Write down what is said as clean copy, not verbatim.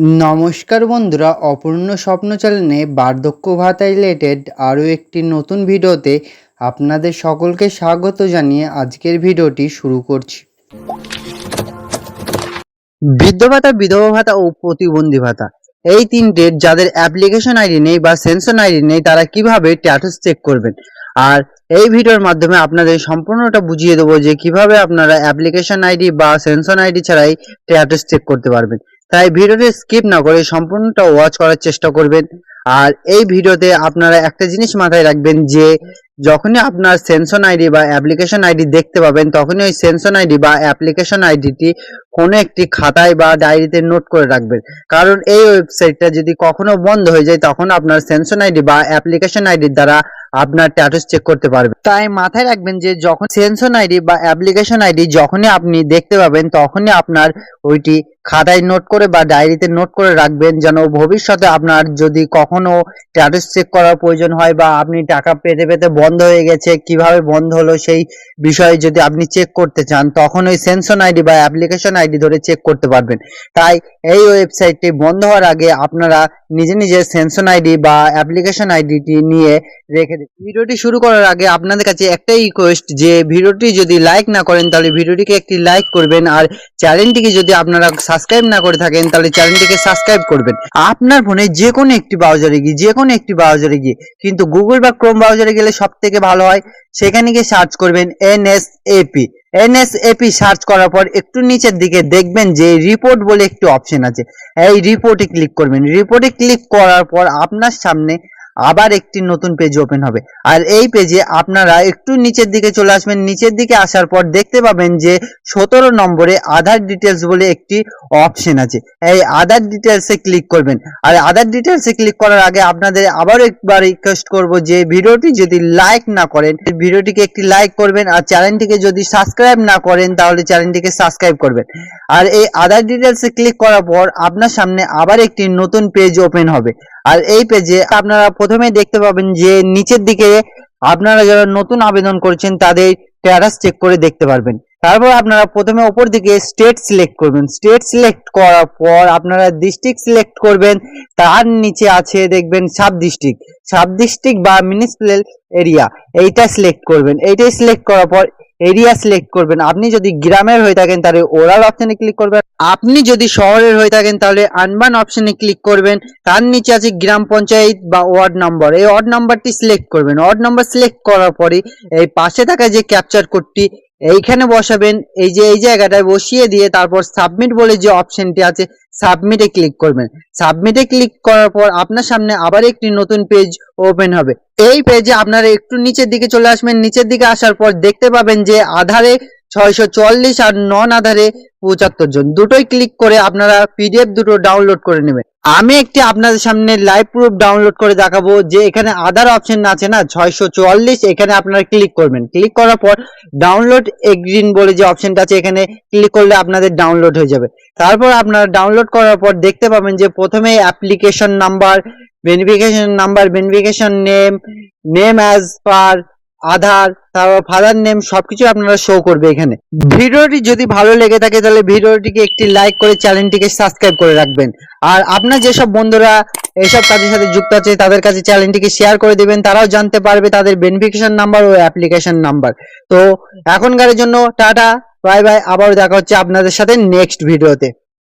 নমস্কার বন্ধুরা, অপূর্ণ স্বপ্ন চ্যানেলে বার্ধক্য ভাতা রিলেটেড আরও একটি নতুন ভিডিওতে আপনাদের সকলকে স্বাগত জানিয়ে আজকের ভিডিওটি শুরু করছি। বৃদ্ধ ভাতা, বিধবা ভাতা ও প্রতিবন্ধী ভাতা এই তিনটের যাদের অ্যাপ্লিকেশন আইডি নেই বা সেনশন আইডি নেই তারা কিভাবে স্ট্যাটাস চেক করবেন, আর এই ভিডিওর মাধ্যমে আপনাদের সম্পূর্ণটা বুঝিয়ে দেবো যে কিভাবে আপনারা অ্যাপ্লিকেশন আইডি বা সেনশন আইডি ছাড়াই স্ট্যাটাস চেক করতে পারবেন। তাই ভিডিওটি স্কিপ না করে সম্পূর্ণটা ওয়াচ করার চেষ্টা করবেন। আর এই ভিডিওতে আপনারা একটা জিনিস মাথায় রাখবেন যে যখনই আপনার সেনশন আইডি বা অ্যাপ্লিকেশন আইডি দেখতে পাবেন তখনই ওই সেনশন আইডি বা অ্যাপ্লিকেশন আইডিটি কোনো একটি খাতায় বা ডায়েরিতে নোট করে রাখবেন, কারণ এই ওয়েবসাইটটা যদি কখনো বন্ধ হয়ে যায় তখন আপনার সেনশন আইডি বা অ্যাপ্লিকেশন আইডির দ্বারা আপনার স্ট্যাটাস চেক করতে পারবেন। তাই মাথায় রাখবেন যে যখন সেনশন আইডি বা অ্যাপ্লিকেশন আইডি যখনই আপনি দেখতে পাবেন তখনই আপনার ওইটি খাতায় নোট করে বা ডায়েরিতে নোট করে রাখবেন, যেন ভবিষ্যতে আপনার যদি কখনো স্ট্যাটাস চেক করার প্রয়োজন হয় বা আপনি টাকা পেতে পেতে বন্ধ হয়ে গেছে, কিভাবে বন্ধ হলো সেই বিষয়ে যদি আপনি চেক করতে চান তখন ওই সেনশন আইডি বা অ্যাপ্লিকেশন আইডি ধরে চেক করতে পারবেন। তাই এই ওয়েবসাইটটি বন্ধ হওয়ার আগে আপনারা নিজের সেনশন আইডি বা অ্যাপ্লিকেশন আইডিটি নিয়ে রেখে দিন। ভিডিওটি শুরু করার আগে আপনাদের কাছে একটাই রিকোয়েস্ট যে ভিডিওটি যদি লাইক না করেন তাহলে ভিডিওটিকে একটি লাইক করবেন, আর চ্যানেলটিকে যদি আপনারা সাবস্ক্রাইব না করে থাকেন তাহলে চ্যানেলটিকে সাবস্ক্রাইব করবেন। আপনার ফোনে যে কোনো একটি ব্রাউজারে গিয়ে কিন্তু গুগল বা ক্রোম ব্রাউজারে গেলে সব থেকে ভালো হয়, সেখানে গিয়ে সার্চ করবেন এনএসএপি সার্চ করার পর একটু নিচের দিকে দেখবেন যে রিপোর্ট বলে একটি অপশন আছে, এই রিপোর্টে ক্লিক করবেন। রিপোর্টে ক্লিক করার পর আপনার সামনে আবার একটি নতুন পেজ ওপেন হবে, আর এই পেজে আপনারা একটু নিচের দিকে চলে আসবেন। নিচের দিকে আসার পর দেখতে পাবেন যে 17 নম্বরে আধার ডিটেলস বলে একটি অপশন আছে, এই আধার ডিটেলসে ক্লিক করবেন। আর আধার ডিটেলসে ক্লিক করার আগে আপনাদের আবার একবার রিকোয়েস্ট করব যে ভিডিওটি যদি লাইক না করেন ভিডিওটিকে একটি লাইক করবেন, আর চ্যানেলটিকে যদি সাবস্ক্রাইব না করেন তাহলে চ্যানেলটিকে সাবস্ক্রাইব করবেন। আর এই আধার ডিটেলসে ক্লিক করার পর আপনার সামনে আবার একটি নতুন পেজ ওপেন হবে, আর এই পেজে আপনারা প্রথমে দেখতে পাবেন যে নিচের দিকে আপনারা যারা নতুন আবেদন করেছেন তাদের স্ট্যাটাস চেক করে দেখতে পারবেন। তারপর আপনারা প্রথমে উপর দিকে স্টেট সিলেক্ট করবেন। স্টেট সিলেক্ট করার পর আপনারা ডিস্ট্রিক্ট সিলেক্ট করবেন, তার নিচে আছে দেখবেন সাব ডিস্ট্রিক্ট বা মিউনিসিপ্যাল এরিয়া, এইটা সিলেক্ট করবেন। এইটাই সিলেক্ট করার পর এরিয়া সিলেক্ট করবেন। আপনি যদি গ্রামের হয়ে থাকেন তাহলে ওরাল অপশনে ক্লিক করবেন, আপনি যদি শহরের হয়ে থাকেন তাহলে আনবান অপশনে ক্লিক করবেন। তার নিচে আছে গ্রাম পঞ্চায়েত বা ওয়ার্ড নম্বর, এই ওয়ার্ড নাম্বারটি সিলেক্ট করবেন। ওয়ার্ড নাম্বার সিলেক্ট করার পরে এই পাশে থাকা যে ক্যাপচার কোডটি এইখানে বসাবেন, এই যে এই জায়গাটায় বসিয়ে দিয়ে তারপর সাবমিট বলে যে অপশনটি আছে সাবমিটে ক্লিক করবেন। সাবমিটে ক্লিক করার পর আপনার সামনে আবার একটি নতুন পেজ ওপেন হবে। এই পেজে আপনারা একটু নিচের দিকে চলে আসবেন। নিচের দিকে আসার পর দেখতে পাবেন যে আধারে 644 আর নন আধারে 75 জন, দুটোই ক্লিক করে আপনারা পিডিএফ দুটো ডাউনলোড করে নেবেন। আমি একটি আপনাদের সামনে লাইভ প্রুফ ডাউনলোড করে দেখাবো যে এখানে আধার অপশন আছে না 644, এখানে আপনারা ক্লিক করবেন। ক্লিক করার পর ডাউনলোড এগ্রিন বলে যে অপশনটা আছে এখানে ক্লিক করলে আপনাদের ডাউনলোড হয়ে যাবে। তারপর আপনারা ডাউনলোড করার পর দেখতে পাবেন যে প্রথমে application number, beneficiary name as per Aadhaar, তারপর ফাদার নেম সবকিছু আপনারা শো করবে এখানে। ভিডিওটি যদি ভালো লেগে থাকে তাহলে ভিডিওটিকে একটি লাইক করে চ্যানেলটিকে সাবস্ক্রাইব করে রাখবেন, আর আপনার যেসব বন্ধুরা এইসব কাজের সাথে যুক্ত আছে তাদের কাছে চ্যানেলটিকে শেয়ার করে দিবেন, তারাও জানতে পারবে তাদের বেনিফিকেশন নাম্বার ও অ্যাপ্লিকেশন নাম্বার। তো এখনকার জন্য টাটা, বাই বাই, আবার দেখা হচ্ছে আপনাদের সাথে নেক্সট ভিডিওতে।